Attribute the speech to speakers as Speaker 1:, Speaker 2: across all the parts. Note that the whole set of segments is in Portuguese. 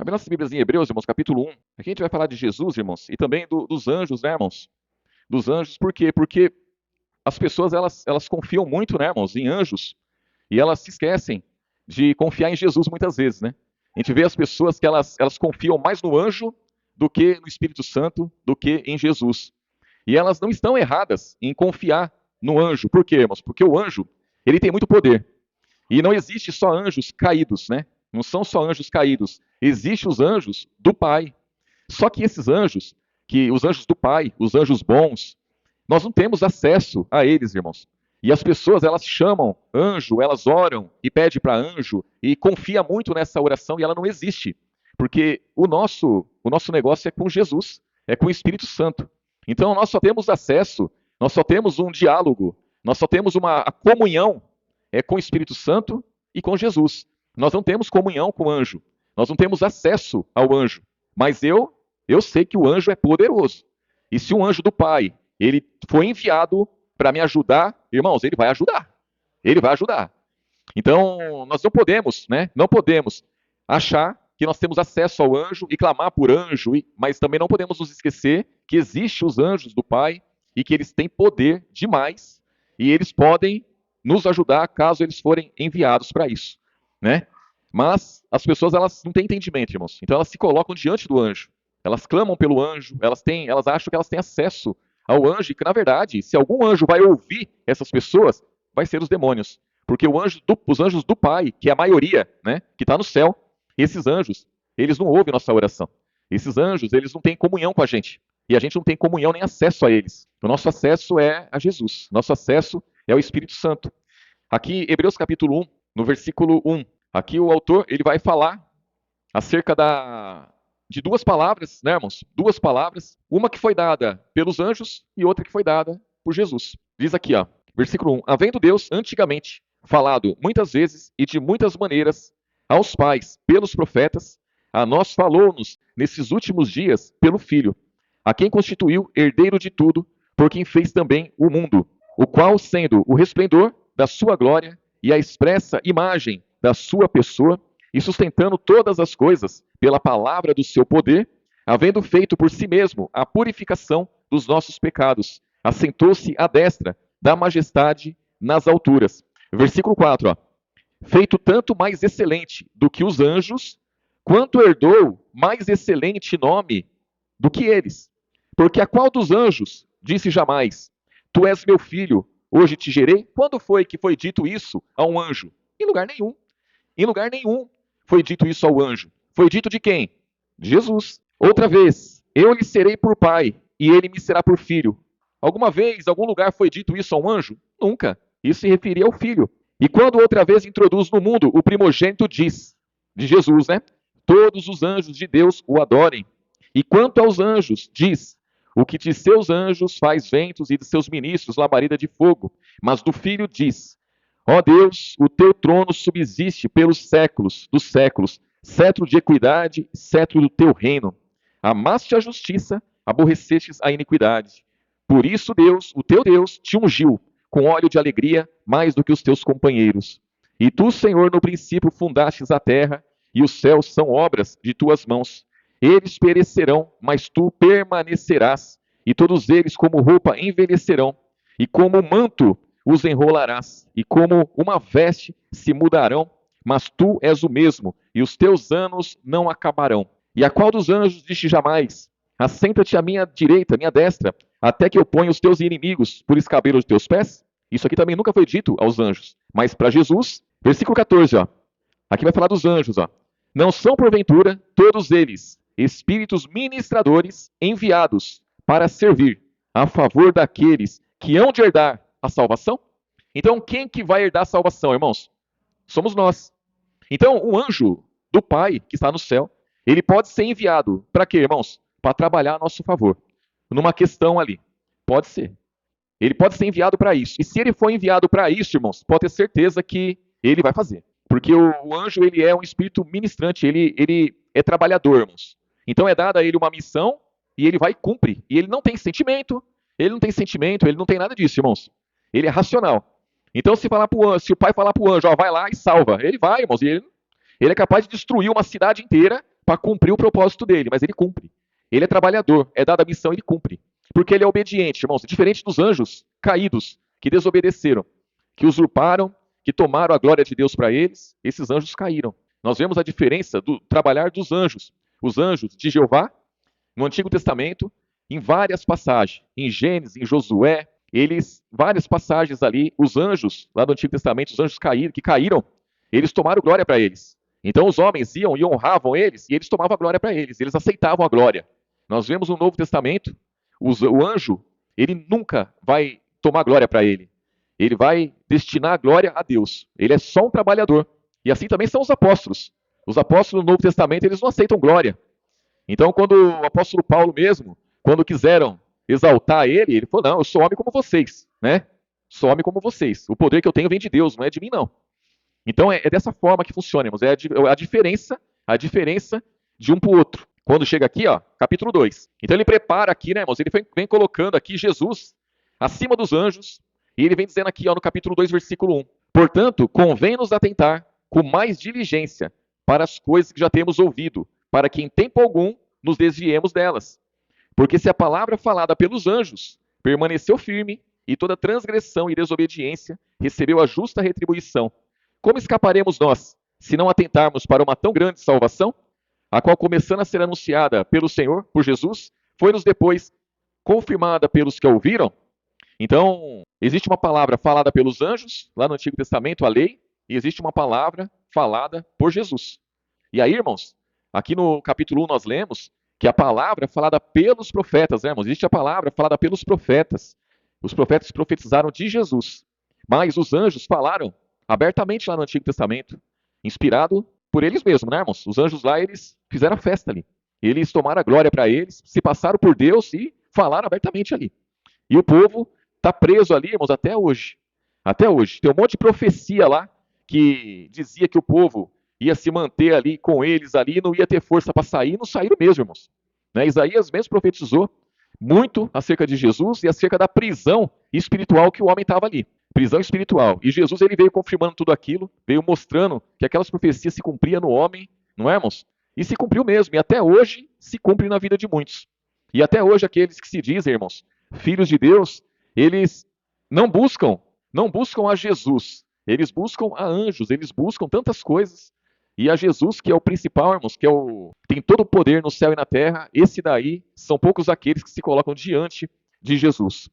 Speaker 1: Abre nossas Bíblias em Hebreus, irmãos, capítulo 1. Aqui a gente vai falar de Jesus, irmãos, e também dos anjos, né, irmãos? Dos anjos, por quê? Porque as pessoas, elas confiam muito, né, irmãos, em anjos, e elas se esquecem de confiar em Jesus muitas vezes, né? A gente vê as pessoas que elas confiam mais no anjo do que no Espírito Santo, do que em Jesus. E elas não estão erradas em confiar no anjo. Por quê, irmãos? Porque o anjo, ele tem muito poder. E não existe só anjos caídos, né? Não são só anjos caídos. Existem os anjos do Pai. Só que esses anjos, que os anjos do Pai, os anjos bons, nós não temos acesso a eles, irmãos. E as pessoas, elas chamam anjo, elas oram e pedem para anjo e confia muito nessa oração e ela não existe. Porque o nosso negócio é com Jesus, é com o Espírito Santo. Então nós só temos acesso, nós só temos um diálogo, nós só temos uma comunhão com o Espírito Santo e com Jesus. Nós não temos comunhão com o anjo, nós não temos acesso ao anjo. Mas eu sei que o anjo é poderoso. E se um anjo do Pai, ele foi enviado para me ajudar, irmãos, ele vai ajudar. Ele vai ajudar. Então, nós não podemos, né? Não podemos achar que nós temos acesso ao anjo e clamar por anjo, mas também não podemos nos esquecer que existem os anjos do Pai e que eles têm poder demais e eles podem nos ajudar caso eles forem enviados para isso, né? Mas as pessoas, elas não têm entendimento, irmãos. Então elas se colocam diante do anjo. Elas clamam pelo anjo, elas acham que elas têm acesso ao anjo, e que, na verdade, se algum anjo vai ouvir essas pessoas, vai ser os demônios. Porque os anjos do Pai, que é a maioria, né, que está no céu, esses anjos, eles não ouvem nossa oração. Esses anjos, eles não têm comunhão com a gente. E a gente não tem comunhão nem acesso a eles. O nosso acesso é a Jesus. Nosso acesso é ao Espírito Santo. Aqui, Hebreus capítulo 1, no versículo 1, aqui o autor, ele vai falar acerca de duas palavras, né, irmãos? Duas palavras, uma que foi dada pelos anjos e outra que foi dada por Jesus. Diz aqui, ó, versículo 1: Havendo Deus antigamente falado muitas vezes e de muitas maneiras aos pais pelos profetas, a nós falou-nos nesses últimos dias pelo Filho, a quem constituiu herdeiro de tudo, por quem fez também o mundo, o qual, sendo o resplendor da sua glória e a expressa imagem da sua pessoa, e sustentando todas as coisas pela palavra do seu poder, havendo feito por si mesmo a purificação dos nossos pecados, assentou-se à destra da majestade nas alturas. Versículo 4, ó. Feito tanto mais excelente do que os anjos, quanto herdou mais excelente nome do que eles. Porque a qual dos anjos disse jamais: Tu és meu filho, hoje te gerei? Quando foi que foi dito isso a um anjo? Em lugar nenhum. Em lugar nenhum foi dito isso ao anjo. Foi dito de quem? De Jesus. Outra vez, eu lhe serei por pai, e ele me será por filho. Alguma vez, algum lugar foi dito isso a um anjo? Nunca. Isso se referia ao filho. E quando outra vez introduz no mundo, o primogênito diz, de Jesus, né? Todos os anjos de Deus o adorem. E quanto aos anjos, diz: O que de seus anjos faz ventos e de seus ministros labareda de fogo. Mas do filho diz: Ó Deus, o teu trono subsiste pelos séculos dos séculos, cetro de equidade, cetro do teu reino. Amaste a justiça, aborrecestes a iniquidade. Por isso Deus, o teu Deus, te ungiu com óleo de alegria mais do que os teus companheiros. E tu, Senhor, no princípio fundastes a terra, e os céus são obras de tuas mãos. Eles perecerão, mas tu permanecerás, e todos eles como roupa envelhecerão, e como manto os enrolarás, e como uma veste se mudarão, mas tu és o mesmo, e os teus anos não acabarão. E a qual dos anjos disse jamais: Assenta-te à minha direita, à minha destra, até que eu ponha os teus inimigos por escabelo de teus pés? Isso aqui também nunca foi dito aos anjos, mas para Jesus, versículo 14, ó. Aqui vai falar dos anjos, ó. Não são porventura todos eles espíritos ministradores enviados para servir a favor daqueles que hão de herdar a salvação? Então, quem que vai herdar a salvação, irmãos? Somos nós. Então, o anjo do Pai, que está no céu, ele pode ser enviado para quê, irmãos? Para trabalhar a nosso favor. Numa questão ali. Pode ser. Ele pode ser enviado para isso. E se ele for enviado para isso, irmãos, pode ter certeza que ele vai fazer. Porque o anjo, ele é um espírito ministrante, ele é trabalhador, irmãos. Então é dada a ele uma missão e ele vai e cumpre. E ele não tem sentimento, ele não tem nada disso, irmãos. Ele é racional. Então se o pai falar para o anjo, ó, vai lá e salva, ele vai, irmãos. E ele é capaz de destruir uma cidade inteira para cumprir o propósito dele, mas ele cumpre. Ele é trabalhador, é dada a missão, ele cumpre. Porque ele é obediente, irmãos, diferente dos anjos caídos, que desobedeceram, que usurparam, que tomaram a glória de Deus para eles, esses anjos caíram. Nós vemos a diferença do trabalhar dos anjos. Os anjos de Jeová, no Antigo Testamento, em várias passagens, em Gênesis, em Josué, várias passagens ali, os anjos, lá do Antigo Testamento, os anjos que caíram, eles tomaram glória para eles. Então os homens iam e honravam eles, e eles tomavam a glória para eles, eles aceitavam a glória. Nós vemos no Novo Testamento, o anjo, ele nunca vai tomar glória para ele. Ele vai destinar a glória a Deus. Ele é só um trabalhador. E assim também são os apóstolos. Os apóstolos no Novo Testamento, eles não aceitam glória. Então, quando o apóstolo Paulo mesmo, quando quiseram exaltar ele, ele falou, não, eu sou homem como vocês, né? Sou homem como vocês. O poder que eu tenho vem de Deus, não é de mim, não. Então, é dessa forma que funciona, irmãos. É a diferença de um para o outro. Quando chega aqui, ó, capítulo 2. Então, ele prepara aqui, né, irmãos? Ele vem colocando aqui Jesus acima dos anjos, e ele vem dizendo aqui, ó, no capítulo 2, versículo 1. Portanto, convém-nos atentar com mais diligência para as coisas que já temos ouvido, para que em tempo algum nos desviemos delas. Porque se a palavra falada pelos anjos permaneceu firme, e toda transgressão e desobediência recebeu a justa retribuição, como escaparemos nós, se não atentarmos para uma tão grande salvação, a qual, começando a ser anunciada pelo Senhor, por Jesus, foi-nos depois confirmada pelos que a ouviram? Então, existe uma palavra falada pelos anjos, lá no Antigo Testamento, a lei, e existe uma palavra falada por Jesus. E aí, irmãos, aqui no capítulo 1 nós lemos que a palavra falada pelos profetas, né, irmãos? Existe a palavra falada pelos profetas. Os profetas profetizaram de Jesus. Mas os anjos falaram abertamente lá no Antigo Testamento, inspirado por eles mesmos, né, irmãos? Os anjos lá, eles fizeram a festa ali. Eles tomaram a glória para eles, se passaram por Deus e falaram abertamente ali. E o povo está preso ali, irmãos, até hoje. Até hoje. Tem um monte de profecia lá que dizia que o povo ia se manter ali com eles ali, não ia ter força para sair, não saíram mesmo, irmãos. Né? Isaías mesmo profetizou muito acerca de Jesus e acerca da prisão espiritual que o homem estava ali. Prisão espiritual. E Jesus, ele veio confirmando tudo aquilo, veio mostrando que aquelas profecias se cumpriam no homem, não é, irmãos? E se cumpriu mesmo, e até hoje se cumpre na vida de muitos. E até hoje aqueles que se dizem, irmãos, filhos de Deus, eles não buscam a Jesus, eles buscam a anjos, eles buscam tantas coisas, e a Jesus, que é o principal, irmãos, que tem todo o poder no céu e na terra, esse daí são poucos aqueles que se colocam diante de Jesus.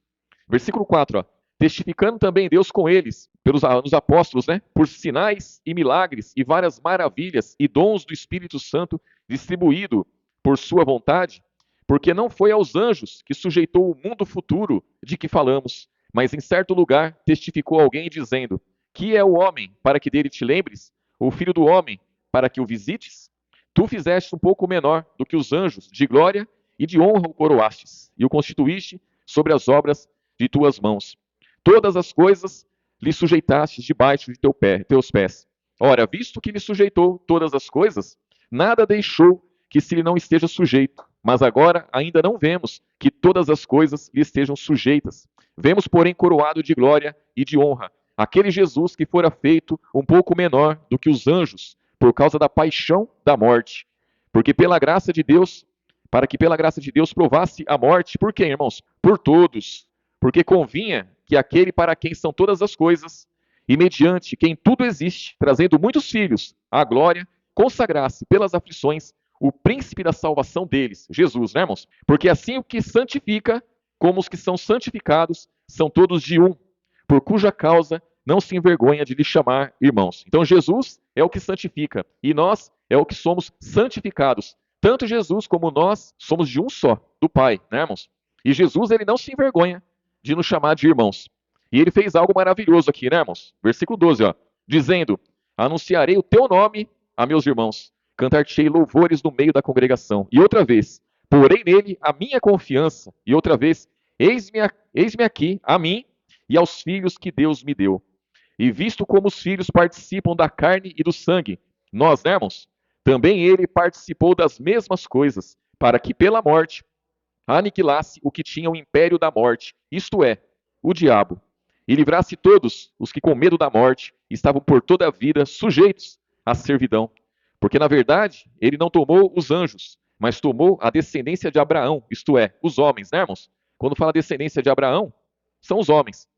Speaker 1: Versículo 4, ó. Testificando também Deus com eles, nos apóstolos, né, por sinais e milagres e várias maravilhas e dons do Espírito Santo distribuído por sua vontade, porque não foi aos anjos que sujeitou o mundo futuro de que falamos, mas em certo lugar testificou alguém dizendo, que é o homem para que dele te lembres, ou o filho do homem para que o visites? Tu fizeste um pouco menor do que os anjos, de glória e de honra o coroastes, e o constituíste sobre as obras de tuas mãos. Todas as coisas lhe sujeitastes debaixo de teus pés. Ora, visto que lhe sujeitou todas as coisas, nada deixou que se lhe não esteja sujeito. Mas agora ainda não vemos que todas as coisas lhe estejam sujeitas. Vemos, porém, coroado de glória e de honra aquele Jesus que fora feito um pouco menor do que os anjos, por causa da paixão da morte. Porque pela graça de Deus, para que pela graça de Deus provasse a morte, por quem, irmãos? Por todos. Porque convinha que aquele para quem são todas as coisas, e mediante quem tudo existe, trazendo muitos filhos à glória, consagrasse pelas aflições o príncipe da salvação deles, Jesus, né, irmãos? Porque assim o que santifica, como os que são santificados, são todos de um, por cuja causa não se envergonha de lhe chamar irmãos. Então Jesus é o que santifica, e nós é o que somos santificados. Tanto Jesus como nós somos de um só, do Pai, né, irmãos? E Jesus, ele não se envergonha de nos chamar de irmãos. E ele fez algo maravilhoso aqui, né, irmãos? Versículo 12, ó, dizendo, anunciarei o teu nome a meus irmãos, cantar-te-ei louvores no meio da congregação. E outra vez, porei nele a minha confiança. E outra vez, eis-me aqui, a mim e aos filhos que Deus me deu. E visto como os filhos participam da carne e do sangue, nós, né, irmãos? Também ele participou das mesmas coisas, para que pela morte aniquilasse o que tinha o império da morte, isto é, o diabo, e livrasse todos os que com medo da morte estavam por toda a vida sujeitos à servidão. Porque, na verdade, ele não tomou os anjos, mas tomou a descendência de Abraão, isto é, os homens, né, irmãos? Quando fala descendência de Abraão, são os homens.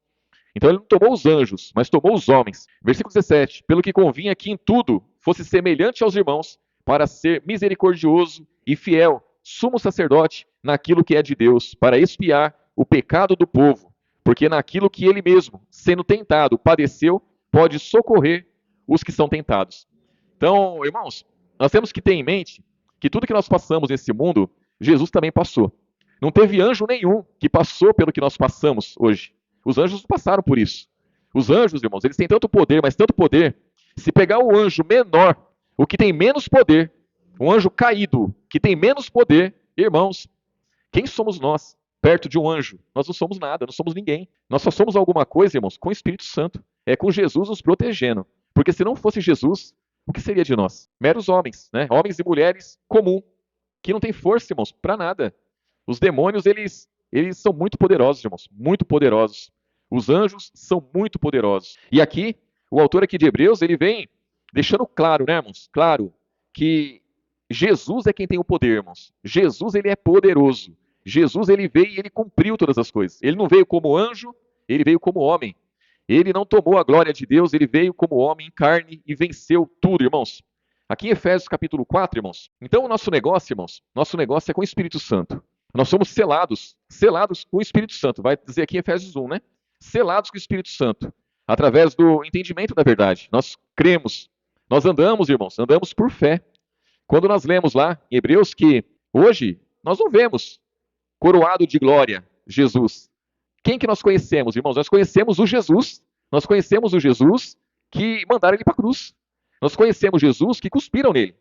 Speaker 1: Então ele não tomou os anjos, mas tomou os homens. Versículo 17: pelo que convinha que em tudo fosse semelhante aos irmãos, para ser misericordioso e fiel, sumo sacerdote naquilo que é de Deus, para expiar o pecado do povo, porque naquilo que ele mesmo, sendo tentado, padeceu, pode socorrer os que são tentados. Então, irmãos, nós temos que ter em mente que tudo que nós passamos nesse mundo, Jesus também passou. Não teve anjo nenhum que passou pelo que nós passamos hoje. Os anjos não passaram por isso. Os anjos, irmãos, eles têm tanto poder, mas tanto poder. Se pegar o anjo menor, o que tem menos poder, um anjo caído, que tem menos poder, irmãos, quem somos nós perto de um anjo? Nós não somos nada, não somos ninguém. Nós só somos alguma coisa, irmãos, com o Espírito Santo. É com Jesus nos protegendo. Porque se não fosse Jesus, o que seria de nós? Meros homens, né? Homens e mulheres comum, que não tem força, irmãos, para nada. Os demônios, eles são muito poderosos, irmãos, muito poderosos. Os anjos são muito poderosos. E aqui, o autor aqui de Hebreus, ele vem deixando claro, né, irmãos? Claro que Jesus é quem tem o poder, irmãos. Jesus, ele é poderoso. Jesus, ele veio e ele cumpriu todas as coisas. Ele não veio como anjo, ele veio como homem. Ele não tomou a glória de Deus, ele veio como homem em carne e venceu tudo, irmãos. Aqui em Efésios capítulo 4, irmãos. Então o nosso negócio, irmãos, nosso negócio é com o Espírito Santo. Nós somos selados com o Espírito Santo. Vai dizer aqui em Efésios 1, né? Selados com o Espírito Santo, através do entendimento da verdade. Nós cremos, nós andamos, irmãos, andamos por fé. Quando nós lemos lá em Hebreus que hoje nós não vemos coroado de glória Jesus. Quem que nós conhecemos, irmãos? Nós conhecemos o Jesus. Nós conhecemos o Jesus que mandaram ele para a cruz. Nós conhecemos Jesus que cuspiram nele,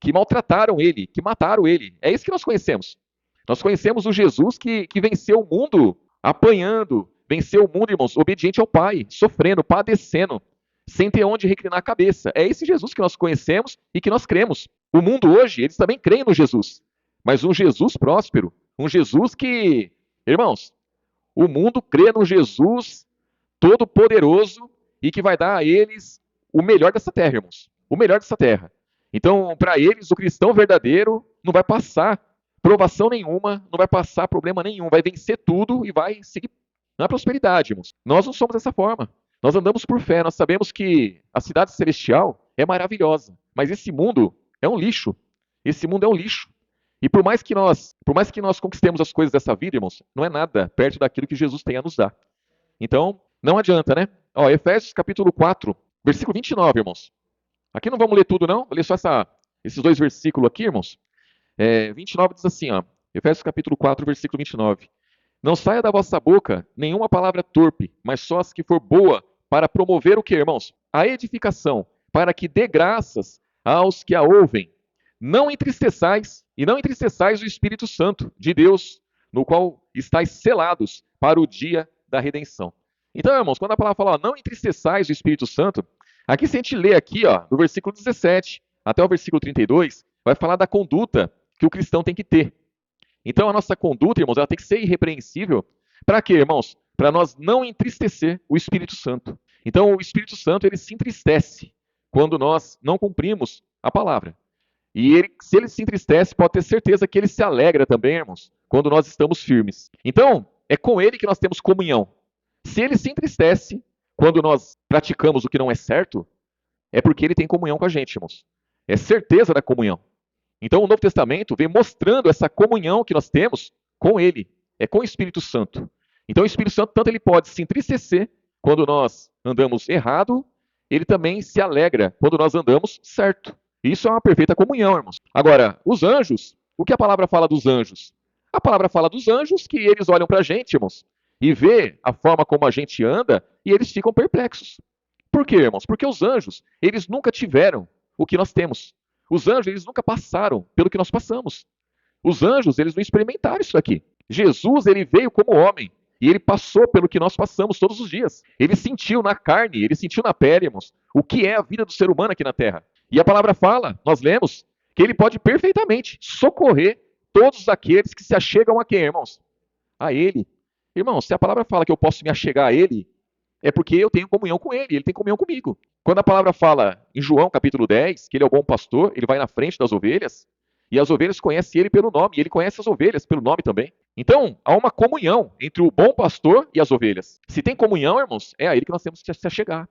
Speaker 1: que maltrataram ele, que mataram ele. É isso que nós conhecemos. Nós conhecemos o Jesus que venceu o mundo apanhando, venceu o mundo, irmãos, obediente ao Pai, sofrendo, padecendo, sem ter onde reclinar a cabeça. É esse Jesus que nós conhecemos e que nós cremos. O mundo hoje, eles também creem no Jesus, mas um Jesus próspero, um Jesus que, irmãos, o mundo crê no Jesus todo-poderoso e que vai dar a eles o melhor dessa terra, irmãos. O melhor dessa terra. Então, para eles, o cristão verdadeiro não vai passar provação nenhuma, não vai passar problema nenhum, vai vencer tudo e vai seguir na prosperidade, irmãos. Nós não somos dessa forma. Nós andamos por fé, nós sabemos que a cidade celestial é maravilhosa, mas esse mundo é um lixo. Esse mundo é um lixo. E por mais que nós conquistemos as coisas dessa vida, irmãos, não é nada perto daquilo que Jesus tem a nos dar. Então, não adianta, né? Ó, Efésios capítulo 4, versículo 29, irmãos. Aqui não vamos ler tudo, não. Vou ler só esses dois versículos aqui, irmãos. 29 diz assim, ó, Efésios capítulo 4, versículo 29. Não saia da vossa boca nenhuma palavra torpe, mas só as que for boa, para promover o que, irmãos? A edificação, para que dê graças aos que a ouvem. Não entristeçais o Espírito Santo de Deus, no qual estáis selados para o dia da redenção. Então, irmãos, quando a palavra fala, ó, não entristeçais o Espírito Santo, aqui se a gente ler aqui, ó, do versículo 17 até o versículo 32, vai falar da conduta que o cristão tem que ter. Então, a nossa conduta, irmãos, ela tem que ser irrepreensível. Para quê, irmãos? Para nós não entristecer o Espírito Santo. Então, o Espírito Santo, ele se entristece quando nós não cumprimos a palavra. E ele, se ele se entristece, pode ter certeza que ele se alegra também, irmãos, quando nós estamos firmes. Então, é com ele que nós temos comunhão. Se ele se entristece quando nós praticamos o que não é certo, é porque ele tem comunhão com a gente, irmãos. É certeza da comunhão. Então, o Novo Testamento vem mostrando essa comunhão que nós temos com ele. É com o Espírito Santo. Então, o Espírito Santo, tanto ele pode se entristecer quando nós andamos errado, ele também se alegra quando nós andamos certo. Isso é uma perfeita comunhão, irmãos. Agora, os anjos, o que a palavra fala dos anjos? A palavra fala dos anjos que eles olham para a gente, irmãos, e vê a forma como a gente anda e eles ficam perplexos. Por quê, irmãos? Porque os anjos, eles nunca tiveram o que nós temos. Os anjos, eles nunca passaram pelo que nós passamos. Os anjos, eles não experimentaram isso aqui. Jesus, ele veio como homem e ele passou pelo que nós passamos todos os dias. Ele sentiu na carne, ele sentiu na pele, irmãos, o que é a vida do ser humano aqui na terra. E a palavra fala, nós lemos, que ele pode perfeitamente socorrer todos aqueles que se achegam a quem, irmãos? A ele. Irmãos, se a palavra fala que eu posso me achegar a ele, É porque eu tenho comunhão com ele, ele tem comunhão comigo. Quando a palavra fala em João capítulo 10, que ele é o bom pastor, ele vai na frente das ovelhas, e as ovelhas conhecem ele pelo nome, e ele conhece as ovelhas pelo nome também. Então, há uma comunhão entre o bom pastor e as ovelhas. Se tem comunhão, irmãos, é a ele que nós temos que se achegar.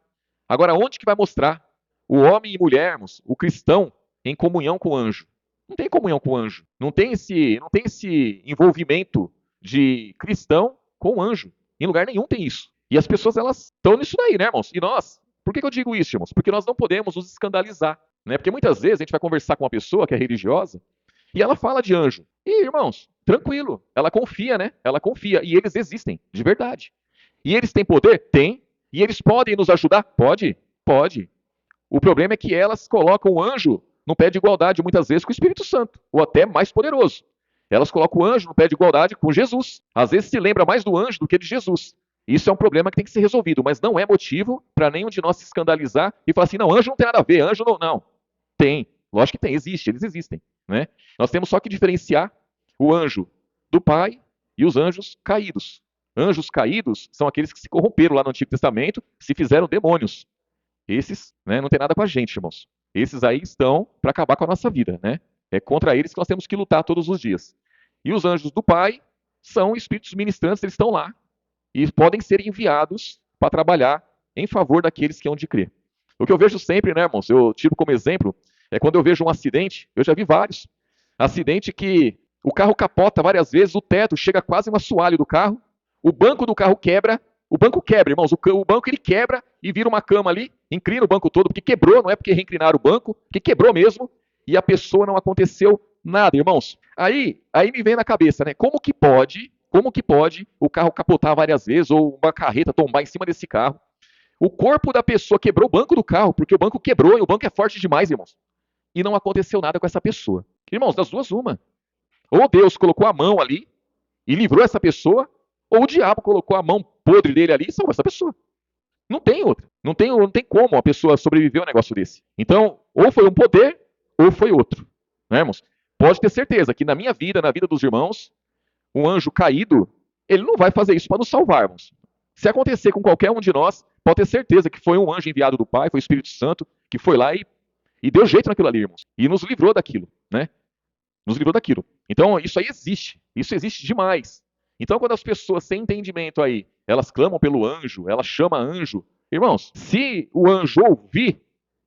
Speaker 1: Agora, onde que vai mostrar o homem e mulher, irmãos, o cristão, em comunhão com o anjo? Não tem comunhão com o anjo. Não tem esse envolvimento de cristão com o anjo. Em lugar nenhum tem isso. E as pessoas, elas estão nisso daí, né, irmãos? E nós, por que eu digo isso, irmãos? Porque nós não podemos nos escandalizar, né? Porque muitas vezes a gente vai conversar com uma pessoa que é religiosa e ela fala de anjo. E, irmãos, tranquilo, ela confia, né? Ela confia. E eles existem, de verdade. E eles têm poder? Tem. E eles podem nos ajudar? Pode, pode. O problema é que elas colocam o anjo no pé de igualdade, muitas vezes, com o Espírito Santo, ou até mais poderoso. Elas colocam o anjo no pé de igualdade com Jesus. Às vezes se lembra mais do anjo do que de Jesus. Isso é um problema que tem que ser resolvido, mas não é motivo para nenhum de nós se escandalizar e falar assim, não, anjo não tem nada a ver, anjo não. Não, tem, lógico que tem, existe, eles existem. Né? Nós temos só que diferenciar o anjo do Pai e os anjos caídos. Anjos caídos são aqueles que se corromperam lá no Antigo Testamento, se fizeram demônios. Esses, né, não tem nada com a gente, irmãos. Esses aí estão para acabar com a nossa vida, né? É contra eles que nós temos que lutar todos os dias. E os anjos do Pai são espíritos ministrantes, eles estão lá e podem ser enviados para trabalhar em favor daqueles que hão de crer. O que eu vejo sempre, né, irmãos, eu tiro como exemplo, é quando eu vejo um acidente, eu já vi vários. Acidente que o carro capota várias vezes, o teto chega quase um assoalho do carro, o banco do carro quebra, o banco quebra, irmãos, o banco ele quebra e vira uma cama ali, inclina o banco todo, porque quebrou, não é porque reinclinaram o banco, porque quebrou mesmo, e a pessoa não aconteceu nada, irmãos. Aí me vem na cabeça, né, como que pode o carro capotar várias vezes, ou uma carreta tombar em cima desse carro? O corpo da pessoa quebrou o banco do carro, porque o banco quebrou e o banco é forte demais, irmãos. E não aconteceu nada com essa pessoa. Irmãos, das duas, uma. Ou Deus colocou a mão ali e livrou essa pessoa, ou o diabo colocou a mão podre dele ali e salvou essa pessoa. Não tem outra. Não tem como a pessoa sobreviver a um negócio desse. Então, ou foi um poder, ou foi outro. Né, irmãos? Pode ter certeza que na minha vida, na vida dos irmãos, um anjo caído, ele não vai fazer isso para nos salvarmos. Se acontecer com qualquer um de nós, pode ter certeza que foi um anjo enviado do Pai, foi o Espírito Santo, que foi lá e deu jeito naquilo ali, irmãos. E nos livrou daquilo, né? Nos livrou daquilo. Então, isso aí existe. Isso existe demais. Então, quando as pessoas sem entendimento aí, elas clamam pelo anjo, elas chamam anjo. Irmãos, se o anjo ouvir,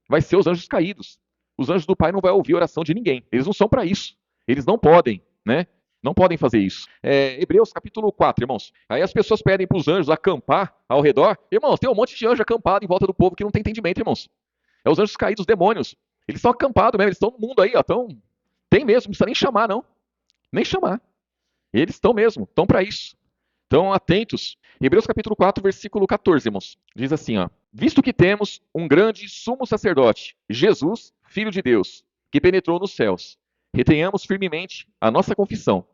Speaker 1: vai ser os anjos caídos. Os anjos do Pai não vão ouvir a oração de ninguém. Eles não são para isso. Eles não podem, né? Não podem fazer isso. Hebreus capítulo 4, irmãos. Aí as pessoas pedem para os anjos acampar ao redor. Irmãos, tem um monte de anjo acampado em volta do povo que não tem entendimento, irmãos. É os anjos caídos, os demônios. Eles estão acampados mesmo, eles estão no mundo aí, ó. Tem mesmo, não precisa nem chamar, não. Nem chamar. Eles estão mesmo, estão para isso. Estão atentos. Hebreus capítulo 4, versículo 14, irmãos. Diz assim, ó. Visto que temos um grande sumo sacerdote, Jesus, Filho de Deus, que penetrou nos céus, retenhamos firmemente a nossa confissão,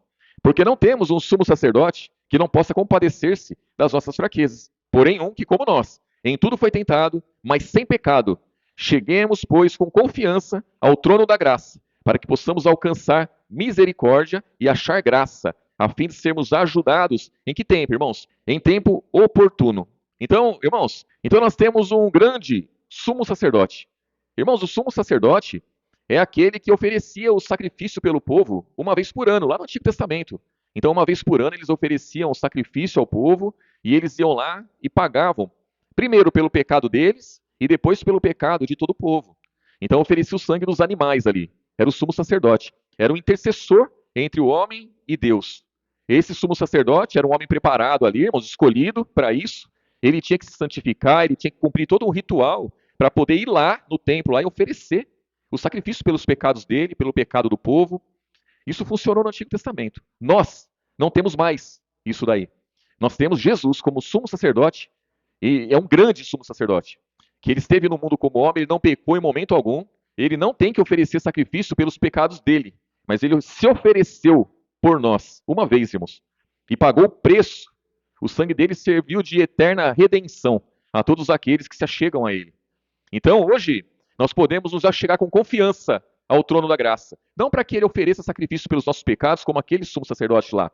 Speaker 1: porque não temos um sumo sacerdote que não possa compadecer-se das nossas fraquezas, porém um que, como nós, em tudo foi tentado, mas sem pecado. Cheguemos, pois, com confiança ao trono da graça, para que possamos alcançar misericórdia e achar graça, a fim de sermos ajudados em que tempo, irmãos? Em tempo oportuno. Então, irmãos, nós temos um grande sumo sacerdote. Irmãos, o sumo sacerdote é aquele que oferecia o sacrifício pelo povo uma vez por ano, lá no Antigo Testamento. Então, uma vez por ano, eles ofereciam o sacrifício ao povo e eles iam lá e pagavam, primeiro pelo pecado deles e depois pelo pecado de todo o povo. Então, oferecia o sangue dos animais ali. Era o sumo sacerdote. Era o intercessor entre o homem e Deus. Esse sumo sacerdote era um homem preparado ali, irmãos, escolhido para isso. Ele tinha que se santificar, ele tinha que cumprir todo um ritual para poder ir lá no templo lá e oferecer o sacrifício pelos pecados dele, pelo pecado do povo. Isso funcionou no Antigo Testamento. Nós não temos mais isso daí. Nós temos Jesus como sumo sacerdote, e é um grande sumo sacerdote, que ele esteve no mundo como homem, ele não pecou em momento algum, ele não tem que oferecer sacrifício pelos pecados dele, mas ele se ofereceu por nós, uma vez, irmãos, e pagou o preço. O sangue dele serviu de eterna redenção a todos aqueles que se achegam a ele. Então, hoje, nós podemos nos achegar com confiança ao trono da graça. Não para que ele ofereça sacrifício pelos nossos pecados, como aquele sumo sacerdote lá,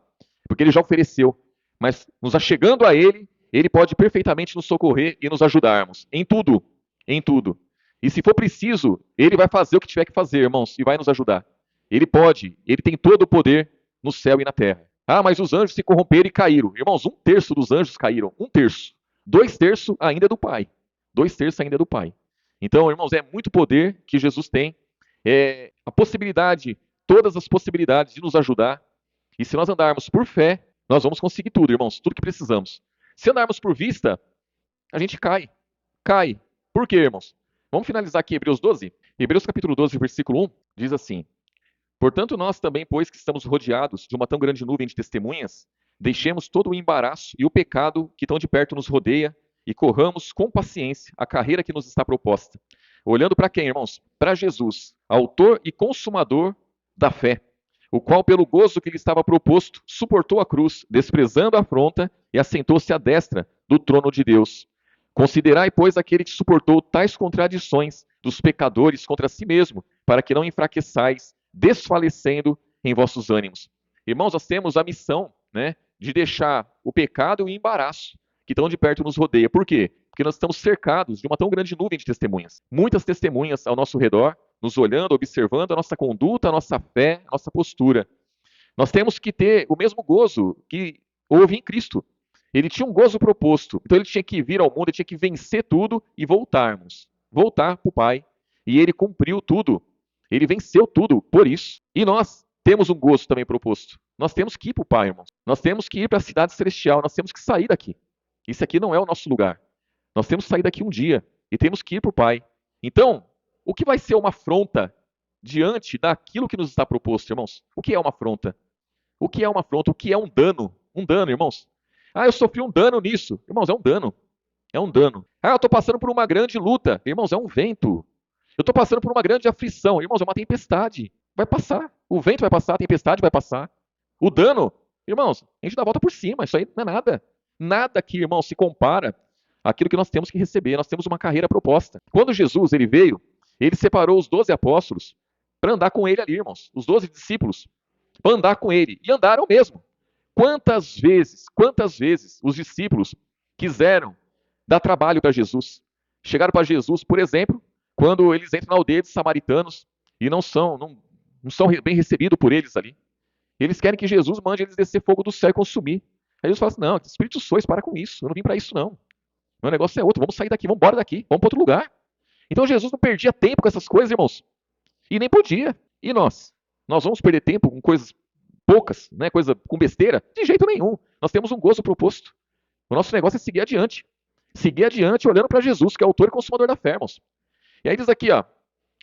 Speaker 1: porque ele já ofereceu, mas nos achegando a ele Ele pode perfeitamente nos socorrer e nos ajudarmos em tudo, em tudo. E se for preciso, ele vai fazer o que tiver que fazer, irmãos, e vai nos ajudar. Ele pode, ele tem todo o poder no céu e na terra. Ah, mas os anjos se corromperam e caíram. Irmãos, 1/3 dos anjos caíram, 1/3. 2/3 ainda é do Pai. 2/3 ainda é do Pai. Então, irmãos, é muito poder que Jesus tem. É a possibilidade, todas as possibilidades de nos ajudar. E se nós andarmos por fé, nós vamos conseguir tudo, irmãos, tudo que precisamos. Se andarmos por vista, a gente cai. Cai. Por quê, irmãos? Vamos finalizar aqui Hebreus 12? Hebreus capítulo 12, versículo 1, diz assim: Portanto, nós também, pois que estamos rodeados de uma tão grande nuvem de testemunhas, deixemos todo o embaraço e o pecado que tão de perto nos rodeia e corramos com paciência a carreira que nos está proposta. Olhando para quem, irmãos? Para Jesus, autor e consumador da fé, o qual, pelo gozo que lhe estava proposto, suportou a cruz, desprezando a afronta, e assentou-se à destra do trono de Deus. Considerai, pois, aquele que suportou tais contradições dos pecadores contra si mesmo, para que não enfraqueçais, desfalecendo em vossos ânimos. Irmãos, nós temos a missão, né, de deixar o pecado e o embaraço que tão de perto nos rodeia. Por quê? Porque nós estamos cercados de uma tão grande nuvem de testemunhas. Muitas testemunhas ao nosso redor, nos olhando, observando a nossa conduta, a nossa fé, a nossa postura. Nós temos que ter o mesmo gozo que houve em Cristo. Ele tinha um gozo proposto, então ele tinha que vir ao mundo, ele tinha que vencer tudo e voltarmos. Voltar para o Pai. E ele cumpriu tudo. Ele venceu tudo por isso. E nós temos um gozo também proposto. Nós temos que ir para o Pai, irmãos. Nós temos que ir para a cidade celestial, nós temos que sair daqui. Isso aqui não é o nosso lugar. Nós temos que sair daqui um dia e temos que ir para o Pai. Então, o que vai ser uma afronta diante daquilo que nos está proposto, irmãos? O que é uma afronta? O que é uma afronta? O que é um dano? Um dano, irmãos. Ah, eu sofri um dano nisso. Irmãos, é um dano. É um dano. Ah, eu estou passando por uma grande luta. Irmãos, é um vento. Eu estou passando por uma grande aflição. Irmãos, é uma tempestade. Vai passar. O vento vai passar, a tempestade vai passar. O dano, irmãos, a gente dá a volta por cima. Isso aí não é nada. Nada aqui, irmãos, se compara àquilo que nós temos que receber. Nós temos uma carreira proposta. Quando Jesus ele veio, ele separou os 12 apóstolos para andar com ele ali, irmãos. Os 12 discípulos para andar com ele. E andaram mesmo. Quantas vezes os discípulos quiseram dar trabalho para Jesus? Chegaram para Jesus, por exemplo, quando eles entram na aldeia de samaritanos e não são bem recebidos por eles ali. Eles querem que Jesus mande eles descer fogo do céu e consumir. Aí Jesus fala assim, não, espírito sois, para com isso, eu não vim para isso não. Meu negócio é outro, vamos sair daqui, vamos embora daqui, vamos para outro lugar. Então Jesus não perdia tempo com essas coisas, irmãos. E nem podia. E nós? Nós vamos perder tempo com coisas poucas, né, coisa com besteira? De jeito nenhum. Nós temos um gozo proposto. O nosso negócio é seguir adiante. Seguir adiante olhando para Jesus, que é o autor e consumador da fé, irmãos. E aí diz aqui, ó,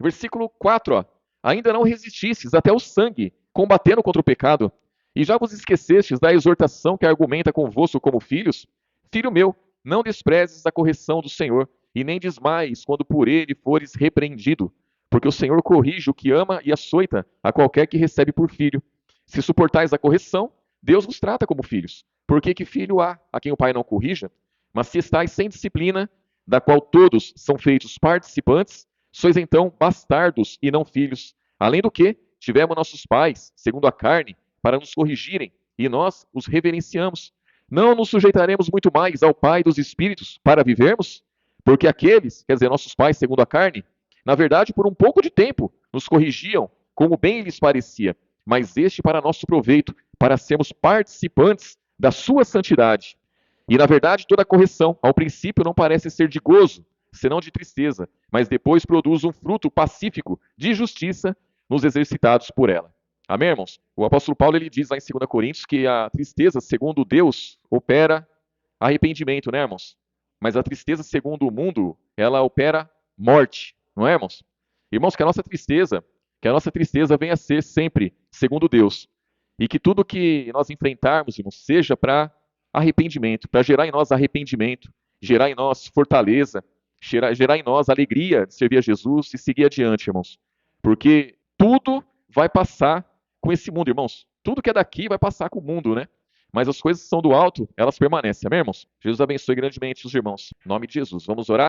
Speaker 1: versículo 4, ó, ainda não resististes até o sangue, combatendo contra o pecado, e já vos esquecestes da exortação que argumenta convosco como filhos? Filho meu, não desprezes a correção do Senhor, e nem desmaies quando por ele fores repreendido, porque o Senhor corrige o que ama e açoita a qualquer que recebe por filho. Se suportais a correção, Deus vos trata como filhos. Porque que filho há a quem o pai não corrija? Mas se estáis sem disciplina, da qual todos são feitos participantes, sois então bastardos e não filhos. Além do que, tivemos nossos pais, segundo a carne, para nos corrigirem, e nós os reverenciamos. Não nos sujeitaremos muito mais ao Pai dos Espíritos para vivermos? Porque aqueles, quer dizer, nossos pais, segundo a carne, na verdade, por um pouco de tempo, nos corrigiam, como bem lhes parecia, mas este para nosso proveito, para sermos participantes da sua santidade. E, na verdade, toda correção, ao princípio, não parece ser de gozo, senão de tristeza, mas depois produz um fruto pacífico de justiça nos exercitados por ela. Amém, irmãos? O apóstolo Paulo ele diz lá em 2 Coríntios que a tristeza, segundo Deus, opera arrependimento, né, irmãos? Mas a tristeza, segundo o mundo, ela opera morte, não é, irmãos? Irmãos, que a nossa tristeza venha a ser sempre segundo Deus. E que tudo que nós enfrentarmos, irmãos, seja para arrependimento, para gerar em nós arrependimento, gerar em nós fortaleza, gerar em nós alegria de servir a Jesus e seguir adiante, irmãos. Porque tudo vai passar com esse mundo, irmãos. Tudo que é daqui vai passar com o mundo, né? Mas as coisas que são do alto, elas permanecem, amém, irmãos? Jesus abençoe grandemente os irmãos. Em nome de Jesus. Vamos orar?